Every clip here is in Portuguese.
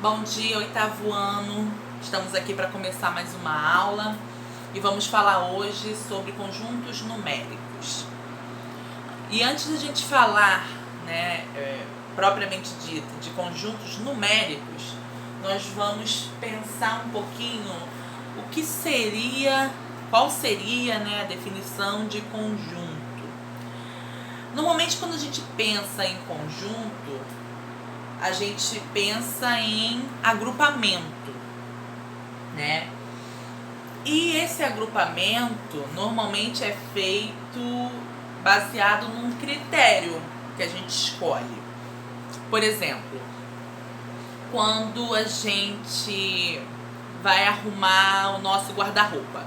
Bom dia, oitavo ano. Estamos aqui para começar mais uma aula e vamos falar hoje sobre conjuntos numéricos. E antes de a gente falar, propriamente dito, de conjuntos numéricos, nós vamos pensar um pouquinho qual seria, a definição de conjunto. Normalmente, quando a gente pensa em conjunto, a gente pensa em agrupamento, E esse agrupamento normalmente é feito baseado num critério que a gente escolhe. Por exemplo, quando a gente vai arrumar o nosso guarda-roupa.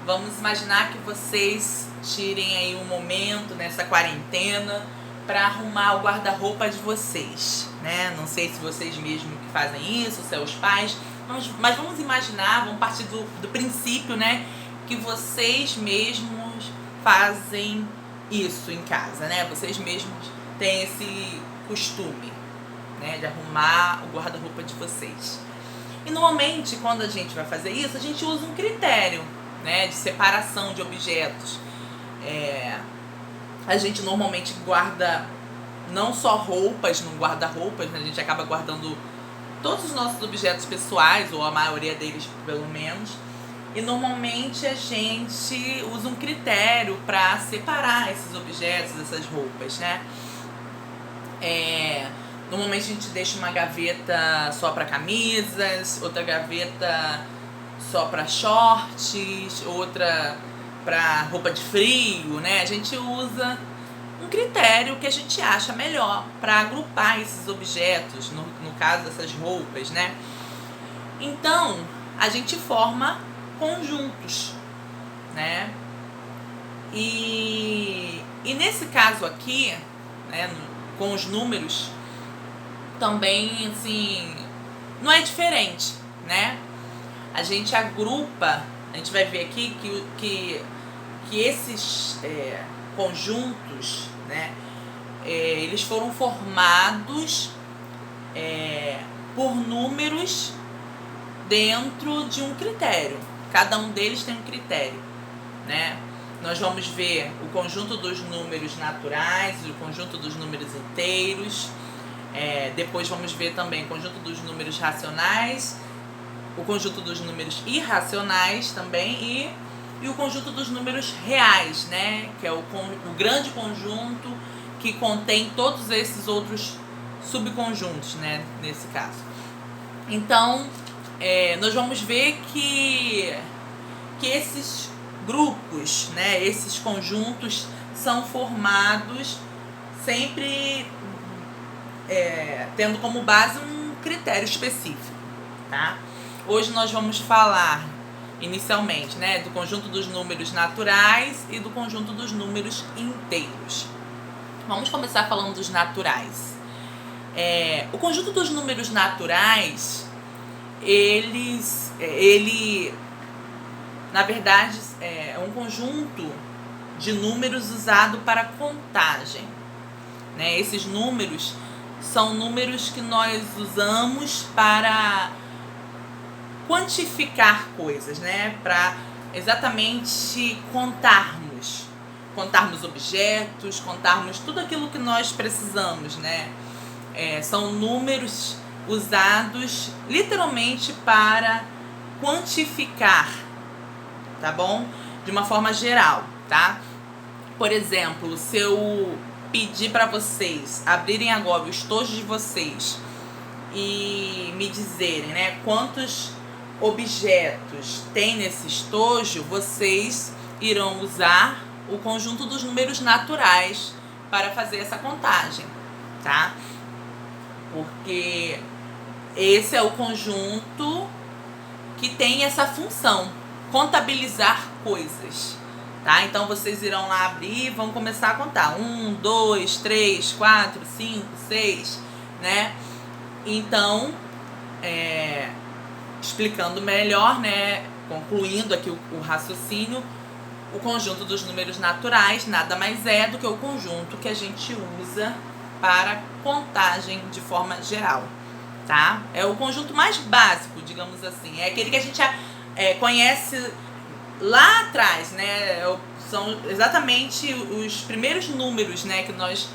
Vamos imaginar que vocês tirem aí um momento nessa quarentena para arrumar o guarda-roupa de vocês, Não sei se vocês mesmos que fazem isso, seus pais, mas vamos imaginar, vamos partir do princípio, que vocês mesmos fazem isso em casa, Vocês mesmos têm esse costume, de arrumar o guarda-roupa de vocês. E normalmente, quando a gente vai fazer isso, a gente usa um critério, de separação de objetos. A gente normalmente guarda não só roupas no guarda-roupas, A gente acaba guardando todos os nossos objetos pessoais, ou a maioria deles pelo menos. E normalmente a gente usa um critério para separar esses objetos, essas roupas, Normalmente a gente deixa uma gaveta só para camisas, outra gaveta só para shorts, outra para roupa de frio, A gente usa um critério que a gente acha melhor para agrupar esses objetos, no caso dessas roupas, Então, a gente forma conjuntos, E nesse caso aqui, com os números, também, assim, não é diferente, A gente agrupa, a gente vai ver aqui que esses conjuntos, eles foram formados por números dentro de um critério. Cada um deles tem um critério, Nós vamos ver o conjunto dos números naturais, o conjunto dos números inteiros. Depois vamos ver também o conjunto dos números racionais, o conjunto dos números irracionais também e o conjunto dos números reais, que é o grande conjunto que contém todos esses outros subconjuntos, nesse caso. Então, nós vamos ver que esses grupos, esses conjuntos são formados sempre tendo como base um critério específico, Hoje nós vamos falar inicialmente, do conjunto dos números naturais e do conjunto dos números inteiros. Vamos começar falando dos naturais. O conjunto dos números naturais, ele na verdade é um conjunto de números usado para contagem, Esses números são números que nós usamos para quantificar coisas, para exatamente contarmos objetos, contarmos tudo aquilo que nós precisamos, São números usados literalmente para quantificar, tá bom? De uma forma geral, Por exemplo, se eu pedir para vocês abrirem agora o estojo de vocês e me dizerem, quantos objetos tem nesse estojo, vocês irão usar o conjunto dos números naturais para fazer essa contagem, Porque esse é o conjunto que tem essa função, contabilizar coisas, Então vocês irão lá abrir e vão começar a contar 1, 2, 3, 4, 5, 6, Então, explicando melhor, concluindo aqui o raciocínio, o conjunto dos números naturais nada mais é do que o conjunto que a gente usa para contagem de forma geral, tá? É o conjunto mais básico, digamos assim. É aquele que a gente conhece lá atrás, né? São exatamente os primeiros números, né, que nós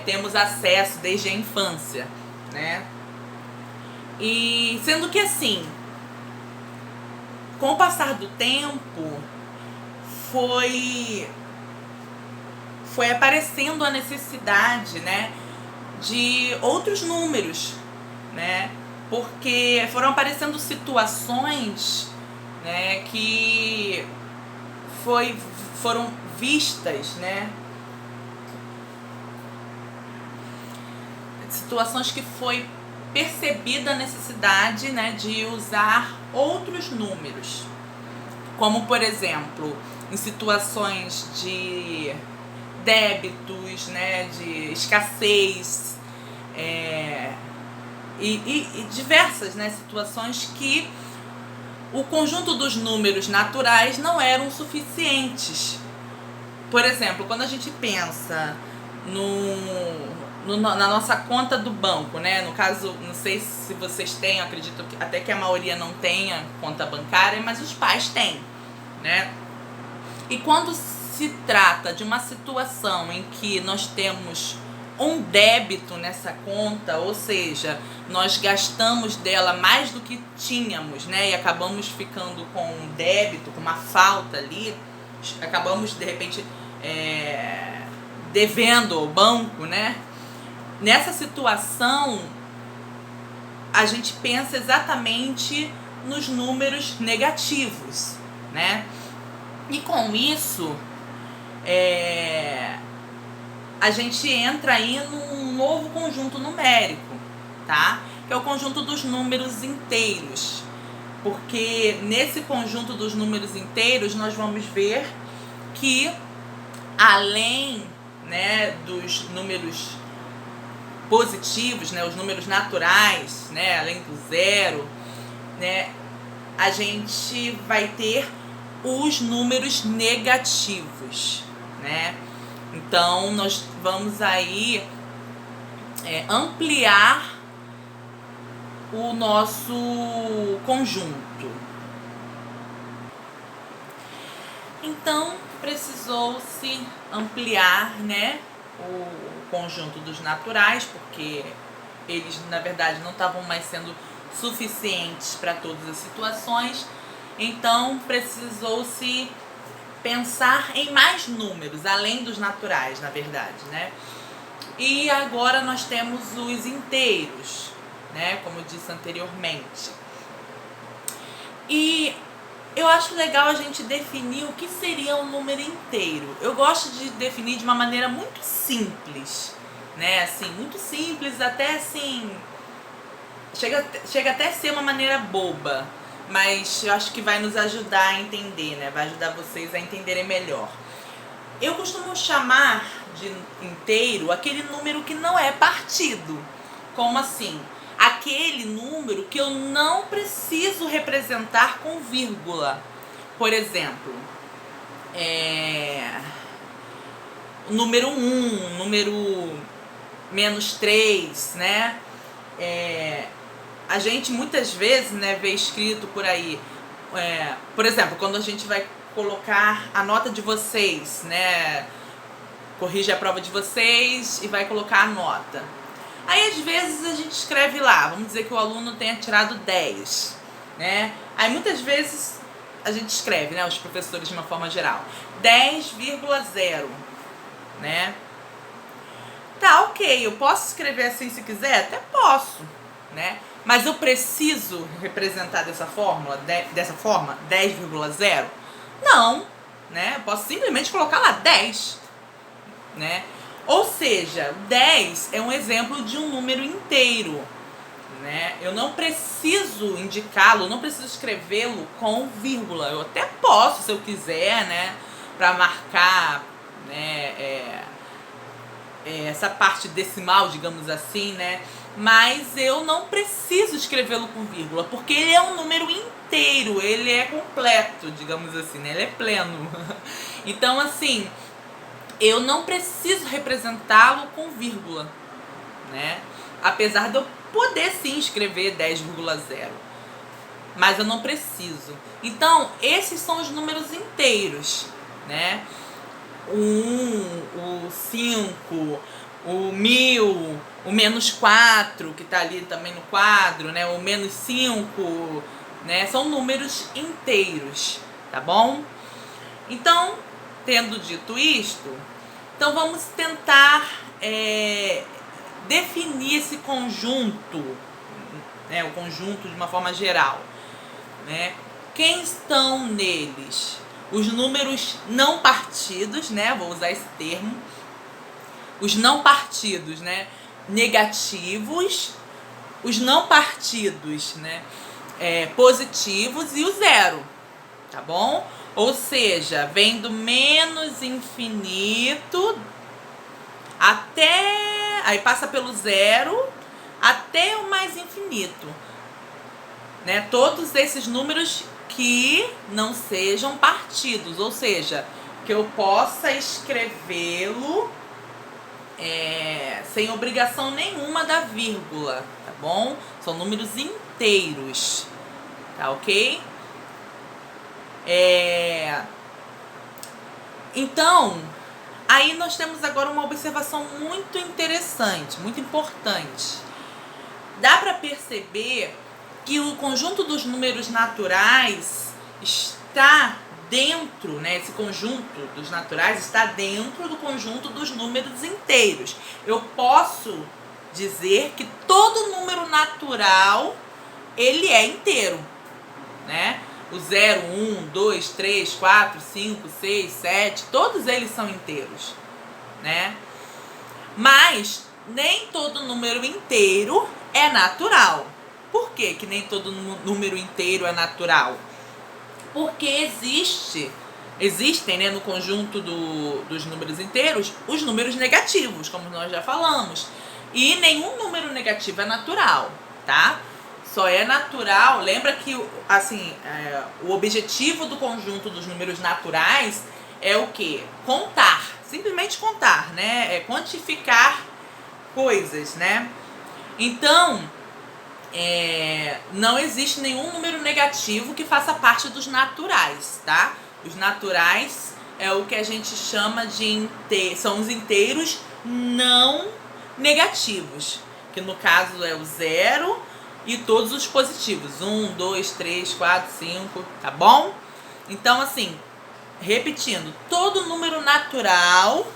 temos acesso desde a infância, né? E sendo que assim, com o passar do tempo, foi aparecendo a necessidade, né, de outros números, né? Porque foram aparecendo situações, né, que foram vistas, né? Situações que foi percebida a necessidade, né, de usar outros números. Como, por exemplo, em situações de débitos, né, de escassez, e diversas, né, situações que o conjunto dos números naturais não eram suficientes. Por exemplo, quando a gente pensa na nossa conta do banco, né? No caso, não sei se vocês têm, acredito que até que a maioria não tenha conta bancária, mas os pais têm, né? E quando se trata de uma situação em que nós temos um débito nessa conta, ou seja, nós gastamos dela mais do que tínhamos, né? E acabamos ficando com um débito, com uma falta ali, acabamos de repente devendo ao banco, né? Nessa situação, a gente pensa exatamente nos números negativos, né? E com isso, a gente entra aí num novo conjunto numérico, tá? Que é o conjunto dos números inteiros. Porque nesse conjunto dos números inteiros, nós vamos ver que além, né, dos números positivos, né, os números naturais, né, além do zero, né, a gente vai ter os números negativos, né? Então nós vamos aí ampliar o nosso conjunto. Então precisou-se ampliar, né, o conjunto dos naturais, porque eles na verdade não estavam mais sendo suficientes para todas as situações. Então precisou-se pensar em mais números, além dos naturais, na verdade, né? E agora nós temos os inteiros, né? Como eu disse anteriormente. E eu acho legal a gente definir o que seria um número inteiro. Eu gosto de definir de uma maneira muito simples, né? Assim, muito simples, até assim... Chega até a ser uma maneira boba, mas eu acho que vai nos ajudar a entender, né? Vai ajudar vocês a entenderem melhor. Eu costumo chamar de inteiro aquele número que não é partido. Como assim? Aquele número que eu não preciso representar com vírgula. Por exemplo, número 1, número -3, né? A gente muitas vezes, né, vê escrito por aí, por exemplo, quando a gente vai colocar a nota de vocês, né, corrige a prova de vocês e vai colocar a nota. Aí às vezes a gente escreve lá, vamos dizer que o aluno tenha tirado 10, né? Aí muitas vezes a gente escreve, né, os professores de uma forma geral, 10,0, né? Tá, ok, eu posso escrever assim se quiser? Até posso, né? Mas eu preciso representar dessa forma, 10,0? Não, né? Eu posso simplesmente colocar lá 10, né? Ou seja, 10 é um exemplo de um número inteiro, né? Eu não preciso indicá-lo, não preciso escrevê-lo com vírgula. Eu até posso, se eu quiser, né? Para marcar, né? Essa parte decimal, digamos assim, né? Mas eu não preciso escrevê-lo com vírgula, porque ele é um número inteiro, ele é completo, digamos assim, né? Ele é pleno. Então, assim, eu não preciso representá-lo com vírgula, né? Apesar de eu poder sim escrever 10,0, mas eu não preciso. Então, esses são os números inteiros, né? O 1, o 5, o 1000, o -4, que está ali também no quadro, né? O -5, né? São números inteiros, tá bom? Então, tendo dito isto, então vamos tentar definir esse conjunto, né? O conjunto de uma forma geral, né? Quem estão neles? Os números não partidos, né? Vou usar esse termo. Os não partidos, né? Negativos. Os não partidos, né? Positivos e o zero, tá bom? Ou seja, vem do menos infinito até... Aí passa pelo zero até o mais infinito, né? Todos esses números que não sejam partidos, ou seja, que eu possa escrevê-lo sem obrigação nenhuma da vírgula, tá bom? São números inteiros, tá ok? Então, aí nós temos agora uma observação muito interessante, muito importante. Dá para perceber que o conjunto dos números naturais está dentro, né? Esse conjunto dos naturais está dentro do conjunto dos números inteiros. Eu posso dizer que todo número natural, ele é inteiro, né? O 0, 1, 2, 3, 4, 5, 6, 7, todos eles são inteiros, né? Mas nem todo número inteiro é natural. Por que que nem todo número inteiro é natural? Porque existem, né, no conjunto dos números inteiros, os números negativos, como nós já falamos. E nenhum número negativo é natural, tá? Só é natural, lembra que assim, o objetivo do conjunto dos números naturais é o quê? Contar, simplesmente contar, né? É quantificar coisas, né? Então, não existe nenhum número negativo que faça parte dos naturais, tá? Os naturais é o que a gente chama de são os inteiros não negativos, que no caso é o 0 e todos os positivos, 1, 2, 3, 4, 5, tá bom? Então, assim, repetindo, todo número natural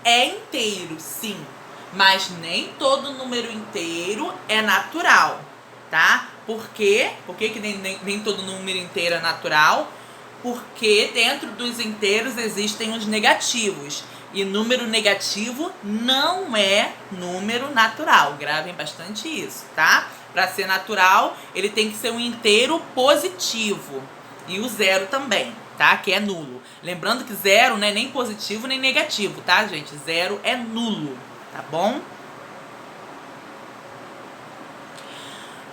é inteiro, sim, mas nem todo número inteiro é natural, tá? Por quê? Por que que nem todo número inteiro é natural? Porque dentro dos inteiros existem os negativos. E número negativo não é número natural. Gravem bastante isso, tá? Para ser natural, ele tem que ser um inteiro positivo. E o zero também, tá? Que é nulo. Lembrando que zero não é nem positivo nem negativo, tá, gente? Zero é nulo, tá bom?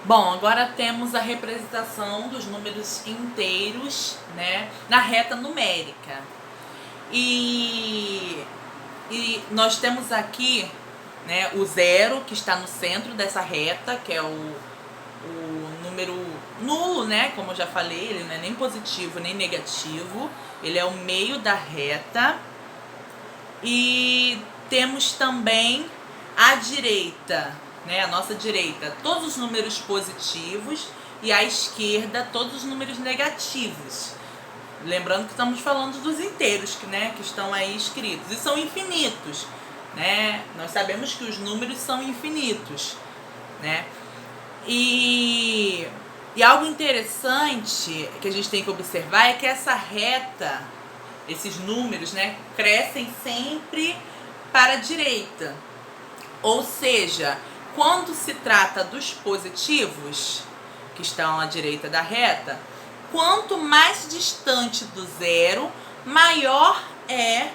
Bom, agora temos a representação dos números inteiros, né, na reta numérica. E nós temos aqui, né, o zero, que está no centro dessa reta, que é o número nulo, né, como eu já falei, ele não é nem positivo nem negativo, ele é o meio da reta. E temos também à direita, né, a nossa direita, todos os números positivos e à esquerda todos os números negativos. Lembrando que estamos falando dos inteiros, que estão aí escritos e são infinitos, né? Nós sabemos que os números são infinitos, né? E algo interessante que a gente tem que observar é que essa reta, esses números, né, crescem sempre para a direita. Ou seja, quando se trata dos positivos, que estão à direita da reta, quanto mais distante do zero, maior é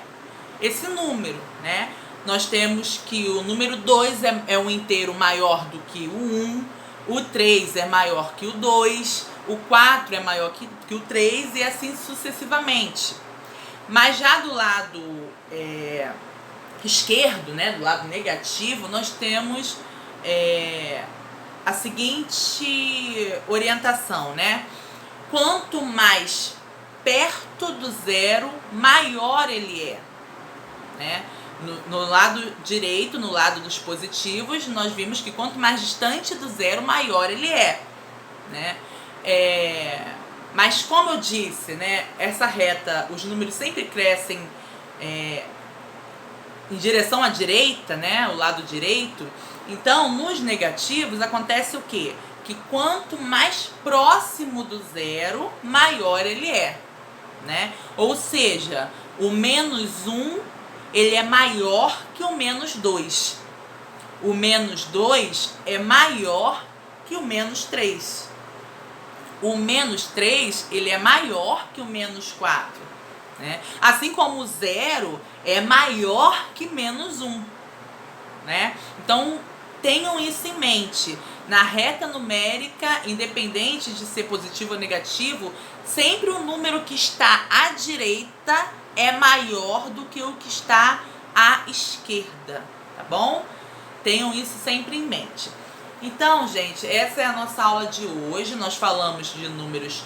esse número, né? Nós temos que o número 2 é um inteiro maior do que o 1, o 3 é maior que o 2, o 4 é maior que o 3 e assim sucessivamente. Mas já do lado esquerdo, né, do lado negativo, nós temos a seguinte orientação, né? Quanto mais perto do zero, maior ele é, né? No lado direito, no lado dos positivos, nós vimos que quanto mais distante do zero, maior ele é, né? Mas como eu disse, né, essa reta, os números sempre crescem em direção à direita, né, o lado direito. Então, nos negativos acontece o quê? Que quanto mais próximo do zero, maior ele é, né? Ou seja, o menos 1, ele é maior que o menos 2. O menos 2 é maior que o menos 3. O menos 3, ele é maior que o menos 4. Né? Assim como o 0 é maior que menos 1. Né? Então, tenham isso em mente. Na reta numérica, independente de ser positivo ou negativo, sempre o número que está à direita é maior do que o que está à esquerda, tá bom? Tenham isso sempre em mente. Então, gente, essa é a nossa aula de hoje. Nós falamos de números,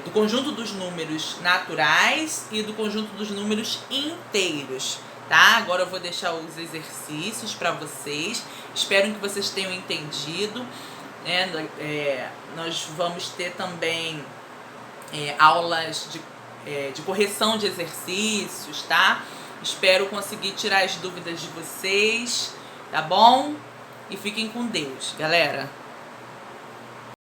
do conjunto dos números naturais e do conjunto dos números inteiros, tá? Agora eu vou deixar os exercícios para vocês. Espero que vocês tenham entendido, né? Nós vamos ter também aulas de correção de exercícios, tá? Espero conseguir tirar as dúvidas de vocês, tá bom? E fiquem com Deus, galera.